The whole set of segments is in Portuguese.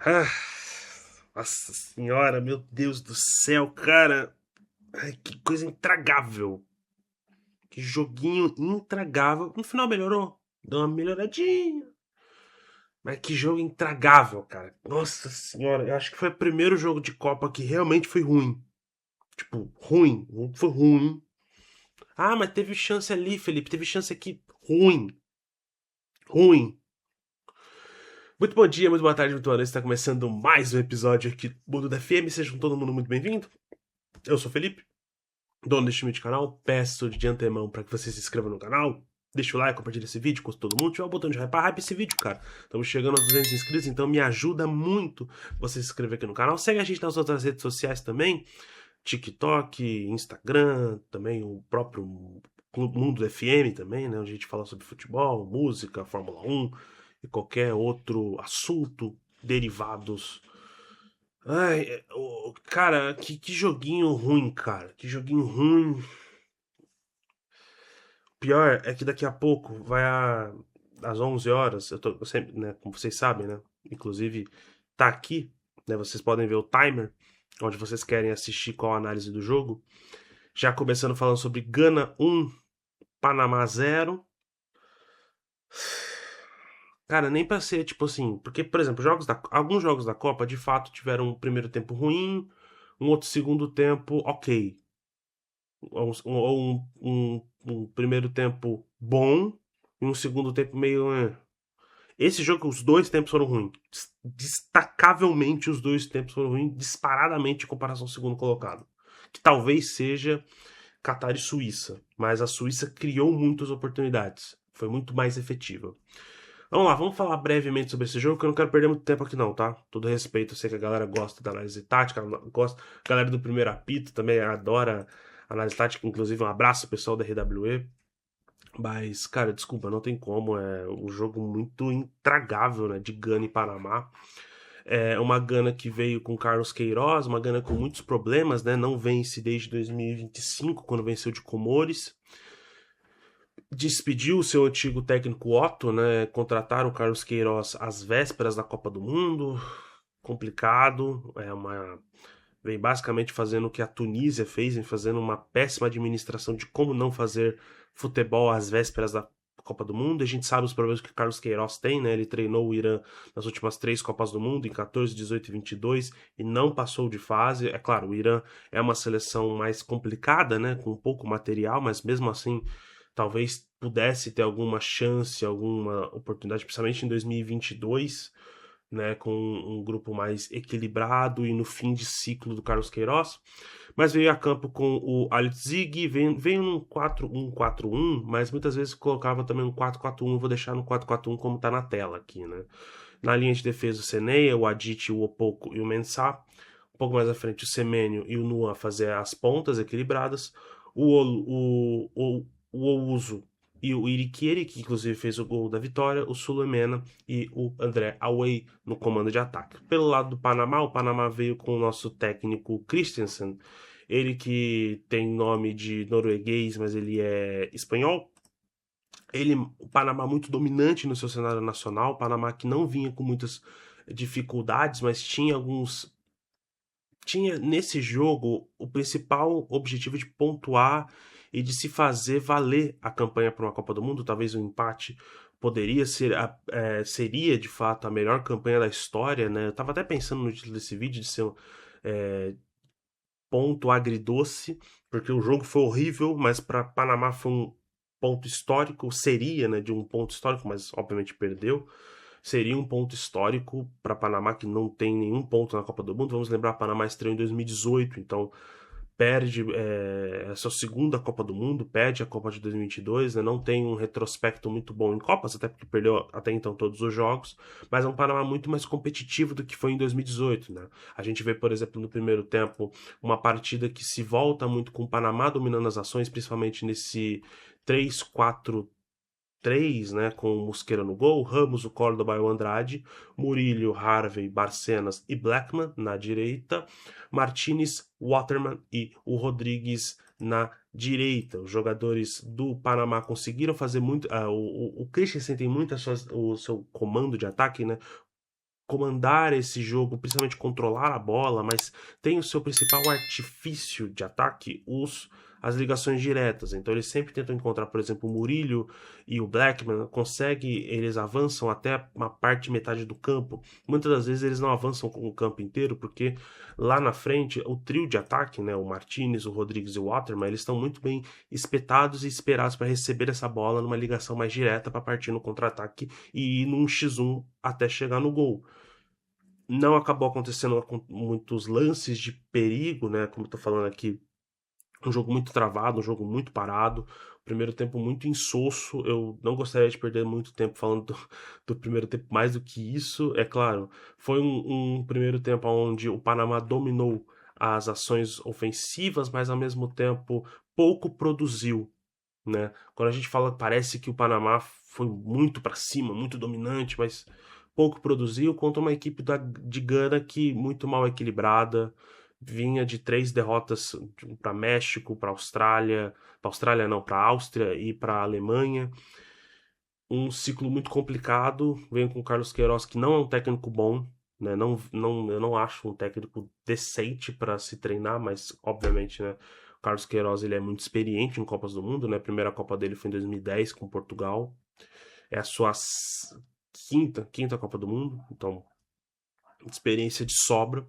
Ah, nossa senhora, meu Deus do céu, cara. Ai, que coisa intragável. Que joguinho intragável. No final melhorou. Deu uma melhoradinha. Mas que jogo intragável, cara. Nossa senhora, eu acho que foi o primeiro jogo de Copa que realmente foi ruim. Tipo, ruim. Foi ruim. Ah, mas teve chance ali, Felipe. Teve chance aqui. Ruim. Ruim. Muito bom dia, muito boa tarde, muito boa noite. Está começando mais um episódio aqui do Mundo da FM. Sejam todo mundo muito bem-vindo. Eu sou o Felipe, dono deste humilde canal. Peço de antemão para que você se inscreva no canal. Deixa o like, compartilha esse vídeo com todo mundo. Tiver o botão de hype esse vídeo, cara. Estamos chegando aos 200 inscritos, então me ajuda muito você se inscrever aqui no canal. Segue a gente nas outras redes sociais também. TikTok, Instagram, também o próprio Mundo FM também, né? Onde a gente fala sobre futebol, música, Fórmula 1 e qualquer outro assunto derivados. Ai, cara, que joguinho ruim, cara. Que joguinho ruim. Pior é que daqui a pouco às 11 horas, eu sempre, né, como vocês sabem, né? Inclusive tá aqui, né, vocês podem ver o timer onde vocês querem assistir qual a análise do jogo. Já começando falando sobre Gana 1, Panamá 0. Cara, nem pra ser tipo assim, porque, por exemplo, alguns jogos da Copa de fato tiveram um primeiro tempo ruim, um outro segundo tempo ok. Ou um primeiro tempo bom e um segundo tempo meio. Esse jogo, os dois tempos foram ruins. Destacavelmente, os dois tempos foram ruins, disparadamente em comparação ao segundo colocado. Que talvez seja Catar e Suíça, mas a Suíça criou muitas oportunidades. Foi muito mais efetiva. Vamos lá, vamos falar brevemente sobre esse jogo, que eu não quero perder muito tempo aqui não, tá? Todo respeito, eu sei que a galera gosta da análise tática, gosta, a galera do primeiro apito também adora análise tática, inclusive um abraço ao pessoal da RWE. Mas, cara, desculpa, não tem como, é um jogo muito intragável, né, de Gana e Panamá. É uma Gana que veio com Carlos Queiroz, uma Gana com muitos problemas, né, não vence desde 2025, quando venceu de Comores. Despediu o seu antigo técnico Otto, né? Contrataram o Carlos Queiroz às vésperas da Copa do Mundo. Complicado. Vem basicamente fazendo o que a Tunísia fez, vem fazendo uma péssima administração de como não fazer futebol às vésperas da Copa do Mundo. A gente sabe os problemas que o Carlos Queiroz tem, né? Ele treinou o Irã nas últimas três Copas do Mundo, em 14, 18 e 22, e não passou de fase. É claro, o Irã é uma seleção mais complicada, né? Com pouco material, mas mesmo assim talvez pudesse ter alguma chance, alguma oportunidade, principalmente em 2022, né, com um grupo mais equilibrado e no fim de ciclo do Carlos Queiroz. Mas veio a campo com o Altzig, veio num 4-1-4-1, mas muitas vezes colocava também um 4-4-1. Vou deixar no 4-4-1 como está na tela aqui, né? Na linha de defesa, o Seneia, o Adit, o Opoku e o Mensah. Um pouco mais à frente, o Semênio e o Nuan fazer as pontas equilibradas. O Ouso e o Irikieri, que inclusive fez o gol da vitória, o Sulemena e o André Away no comando de ataque. Pelo lado do Panamá, o Panamá veio com o nosso técnico Christensen, ele que tem nome de norueguês, mas ele é espanhol. O Panamá muito dominante no seu cenário nacional, o Panamá que não vinha com muitas dificuldades, mas tinha nesse jogo o principal objetivo de pontuar e de se fazer valer a campanha para uma Copa do Mundo. Talvez o empate poderia ser seria de fato a melhor campanha da história, né? Eu tava até pensando no título desse vídeo de ser é, ponto agridoce, porque o jogo foi horrível, mas para Panamá foi um ponto histórico, seria, né, de um ponto histórico, mas obviamente perdeu. Seria um ponto histórico para Panamá, que não tem nenhum ponto na Copa do Mundo. Vamos lembrar, Panamá estreou em 2018, então perde a sua segunda Copa do Mundo, perde a Copa de 2022, né? Não tem um retrospecto muito bom em Copas, até porque perdeu até então todos os jogos, mas é um Panamá muito mais competitivo do que foi em 2018, né? A gente vê, por exemplo, no primeiro tempo, uma partida que se volta muito com o Panamá dominando as ações, principalmente nesse 3-4-3, né, com o Mosquera no gol, Ramos, o Córdoba e o Andrade, Murillo, Harvey, Barcenas e Blackman na direita, Martinez, Waterman e o Rodrigues na direita. Os jogadores do Panamá conseguiram fazer muito. O Christensen tem muito o seu comando de ataque, né? comandar esse jogo, principalmente controlar a bola, mas tem o seu principal artifício de ataque, as ligações diretas. Então eles sempre tentam encontrar, por exemplo, o Murillo e o Blackman, eles avançam até uma parte, metade do campo. Muitas das vezes eles não avançam com o campo inteiro, porque lá na frente, o trio de ataque, né, o Martinez, o Rodrigues e o Waterman, eles estão muito bem espetados e esperados para receber essa bola numa ligação mais direta para partir no contra-ataque e ir num X1 até chegar no gol. Não acabou acontecendo muitos lances de perigo, né, como eu tô falando aqui, um jogo muito travado, um jogo muito parado, primeiro tempo muito insosso. Eu não gostaria de perder muito tempo falando do primeiro tempo mais do que isso. É claro, foi um primeiro tempo onde o Panamá dominou as ações ofensivas, mas ao mesmo tempo pouco produziu, né? Quando a gente fala, parece que o Panamá foi muito para cima, muito dominante, mas pouco produziu contra uma equipe de Gana que muito mal equilibrada, vinha de 3 derrotas para México, para Austrália não, para Áustria e para Alemanha. Um ciclo muito complicado, vem com o Carlos Queiroz, que não é um técnico bom, né? Eu não acho um técnico decente para se treinar, mas obviamente, né? O Carlos Queiroz ele é muito experiente em Copas do Mundo, né? A primeira Copa dele foi em 2010 com Portugal. É a sua quinta Copa do Mundo, então experiência de sobra.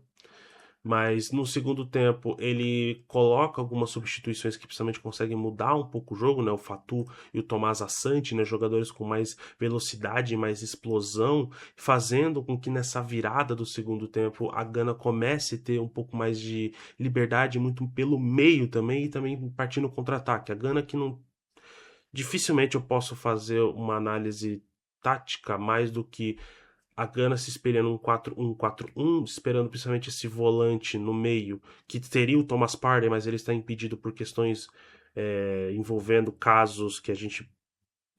Mas no segundo tempo ele coloca algumas substituições que principalmente conseguem mudar um pouco o jogo, né? O Fatu e o Tomás Assante, né? Jogadores com mais velocidade e mais explosão, fazendo com que nessa virada do segundo tempo a Gana comece a ter um pouco mais de liberdade, muito pelo meio também, e também partindo contra-ataque. A Gana que não. Dificilmente eu posso fazer uma análise tática mais do que a Gana se espelhando um 4-1-4-1, esperando principalmente esse volante no meio, que teria o Thomas Partey, mas ele está impedido por questões envolvendo casos que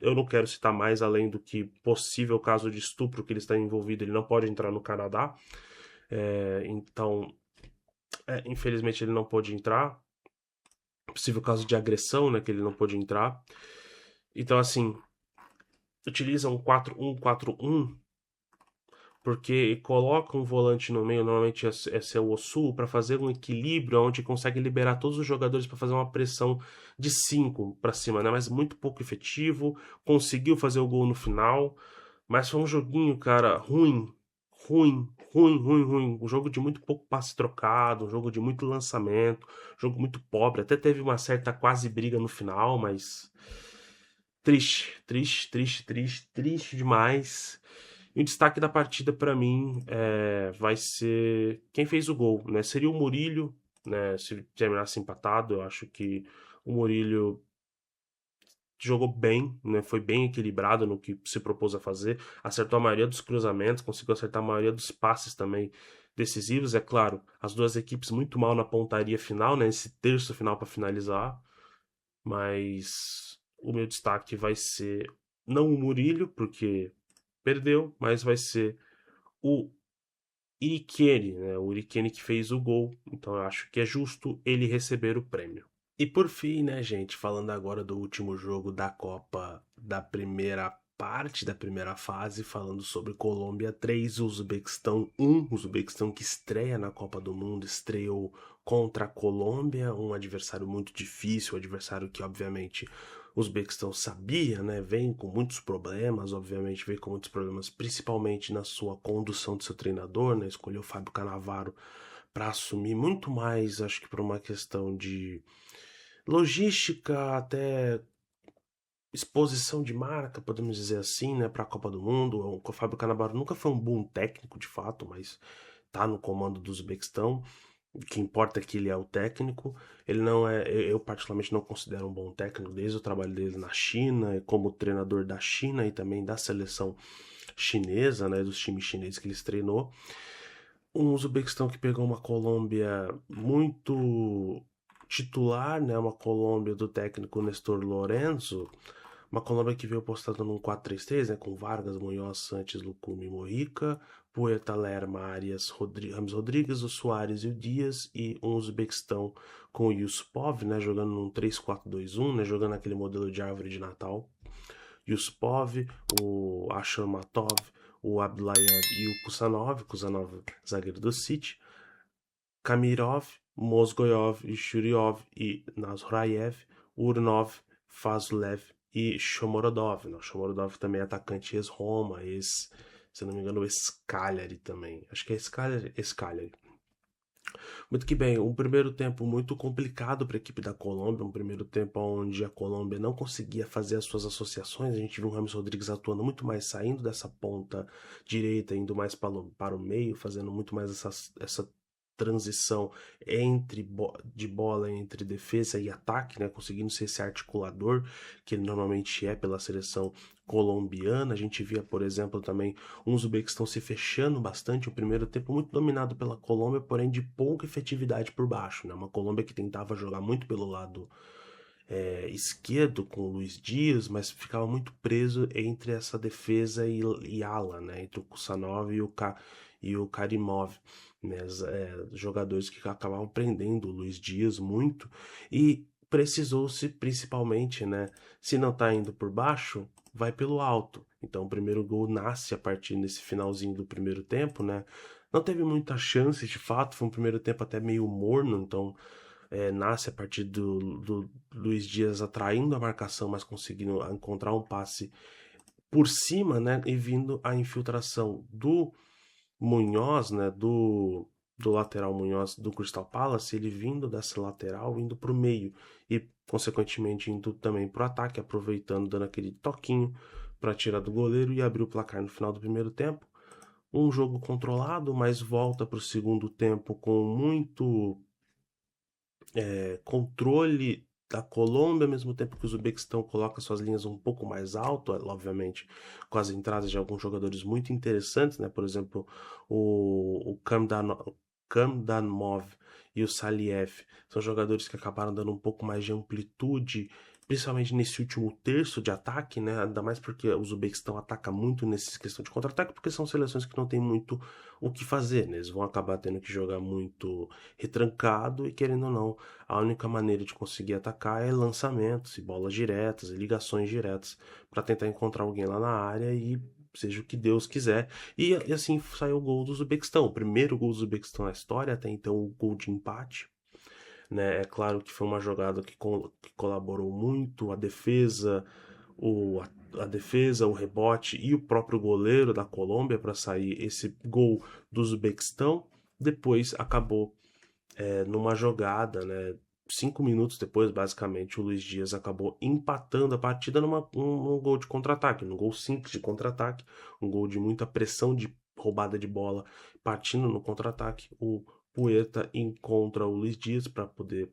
eu não quero citar mais além do que possível caso de estupro que ele está envolvido, ele não pode entrar no Canadá. Então, infelizmente ele não pôde entrar. Possível caso de agressão, né, que ele não pôde entrar. Então, assim, utiliza um 4-1-4-1 porque coloca um volante no meio, normalmente esse é o Osu, para fazer um equilíbrio onde consegue liberar todos os jogadores para fazer uma pressão de 5 para cima, né? Mas muito pouco efetivo, conseguiu fazer o gol no final, mas foi um joguinho, cara, ruim. Um jogo de muito pouco passe trocado, um jogo de muito lançamento, um jogo muito pobre. Até teve uma certa quase briga no final, mas triste demais. E o destaque da partida para mim vai ser quem fez o gol, né? Seria o Murillo, né? Se terminasse empatado, eu acho que o Murillo jogou bem, né? Foi bem equilibrado no que se propôs a fazer, acertou a maioria dos cruzamentos, conseguiu acertar a maioria dos passes também decisivos. É claro, as duas equipes muito mal na pontaria final, né? Esse terço final para finalizar, mas o meu destaque vai ser não o Murillo, porque perdeu, mas vai ser o Iriquene, né? O Iriquene que fez o gol. Então eu acho que é justo ele receber o prêmio. E por fim, né, gente, falando agora do último jogo da Copa da primeira parte da primeira fase, falando sobre Colômbia 3, Uzbequistão 1, Uzbequistão que estreia na Copa do Mundo, estreou contra a Colômbia, um adversário muito difícil, um adversário que obviamente o Uzbequistão sabia, né, vem com muitos problemas, obviamente vem com muitos problemas, principalmente na sua condução do seu treinador, né, escolheu o Fábio Cannavaro para assumir muito mais, acho que por uma questão de logística, até exposição de marca, podemos dizer assim, né, para a Copa do Mundo. O Fábio Cannavaro nunca foi um bom técnico, de fato, mas tá no comando do Uzbequistão. O que importa é que ele é o técnico. Ele não é, eu particularmente não considero um bom técnico desde o trabalho dele na China, como treinador da China e também da seleção chinesa, né, dos times chineses que ele treinou. Um Uzbequistão que pegou uma Colômbia muito titular, né, uma Colômbia do técnico Nestor Lorenzo, uma Colômbia que veio postada num 4-3-3, né, com Vargas, Munhoz, Sanches, Lucumi, Mojica, Puerta, Lerma, Arias, Rames Rodrigues, o Soares e o Dias, e um Uzbequistão com o Yusupov, né, jogando num 3-4-2-1, né, jogando aquele modelo de árvore de Natal. Yusupov, o Asharmatov, o Abdullayev e o Kusanov, zagueiro do City, Kamirov, Mozgoyov e Churyov e Nazrayev, Urnov, Fazlev e Shomorodov. O Shomorodov também é atacante ex-Roma, se não me engano, ex-Cagliari também. Acho que é ex-Cagliari. Muito que bem, um primeiro tempo muito complicado para a equipe da Colômbia, um primeiro tempo onde a Colômbia não conseguia fazer as suas associações. A gente viu o James Rodrigues atuando muito mais, saindo dessa ponta direita, indo mais para o meio, fazendo muito mais essa transição de bola entre defesa e ataque, né? Conseguindo ser esse articulador que ele normalmente é pela seleção colombiana. A gente via, por exemplo, também um Uzbequistão se fechando bastante, o primeiro tempo muito dominado pela Colômbia, porém de pouca efetividade por baixo, né? Uma Colômbia que tentava jogar muito pelo lado esquerdo com o Luiz Dias, mas ficava muito preso entre essa defesa e ala, né? Entre o Kusanov e o Karimov, né? Jogadores que acabavam prendendo o Luiz Dias muito e precisou-se principalmente, né? Se não tá indo por baixo, vai pelo alto. Então o primeiro gol nasce a partir desse finalzinho do primeiro tempo, né? Não teve muita chance, de fato, foi um primeiro tempo até meio morno, então nasce a partir do Luiz Dias atraindo a marcação, mas conseguindo encontrar um passe por cima, né? E vindo a infiltração do Munhoz, né? Do lateral Munhoz do Crystal Palace, ele vindo dessa lateral, indo para o meio e, consequentemente, indo também para o ataque, aproveitando, dando aquele toquinho para tirar do goleiro e abrir o placar no final do primeiro tempo. Um jogo controlado, mas volta para o segundo tempo com muito controle da Colômbia, ao mesmo tempo que o Uzbequistão coloca suas linhas um pouco mais alto, obviamente, com as entradas de alguns jogadores muito interessantes, né? Por exemplo, o Kamdanmov e o Saliev são jogadores que acabaram dando um pouco mais de amplitude, principalmente nesse último terço de ataque, né? Ainda mais porque o Uzbequistão ataca muito nessa questão de contra-ataque, porque são seleções que não tem muito o que fazer, né? Eles vão acabar tendo que jogar muito retrancado e, querendo ou não, a única maneira de conseguir atacar é lançamentos, e bolas diretas, e ligações diretas para tentar encontrar alguém lá na área e seja o que Deus quiser. E assim saiu o gol do Uzbequistão, o primeiro gol do Uzbequistão na história, até então o gol de empate. Né? É claro que foi uma jogada que colaborou muito a defesa, a defesa, o rebote e o próprio goleiro da Colômbia para sair esse gol do Uzbequistão. Depois acabou numa jogada, né? 5 minutos depois, basicamente, o Luiz Dias acabou empatando a partida num gol de contra-ataque, num gol simples de contra-ataque, um gol de muita pressão de roubada de bola, partindo no contra-ataque. O Puerta encontra o Luiz Dias para poder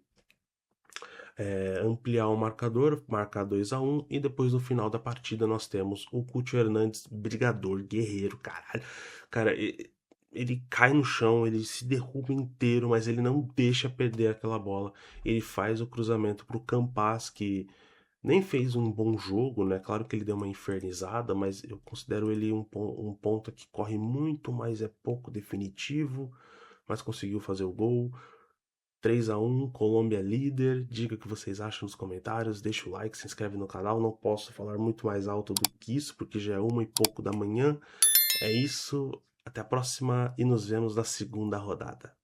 ampliar o marcador, marcar 2-1, e depois no final da partida nós temos o Cucho Hernandes, brigador, guerreiro, caralho. Cara, ele cai no chão, ele se derruba inteiro, mas ele não deixa perder aquela bola. Ele faz o cruzamento pro Campas, que nem fez um bom jogo, né? Claro que ele deu uma infernizada, mas eu considero ele um ponta que corre muito, mas é pouco definitivo, mas conseguiu fazer o gol. 3-1, Colômbia líder. Diga o que vocês acham nos comentários, deixa o like, se inscreve no canal. Não posso falar muito mais alto do que isso, porque já é 1h pouco da manhã. É isso, até a próxima e nos vemos na segunda rodada.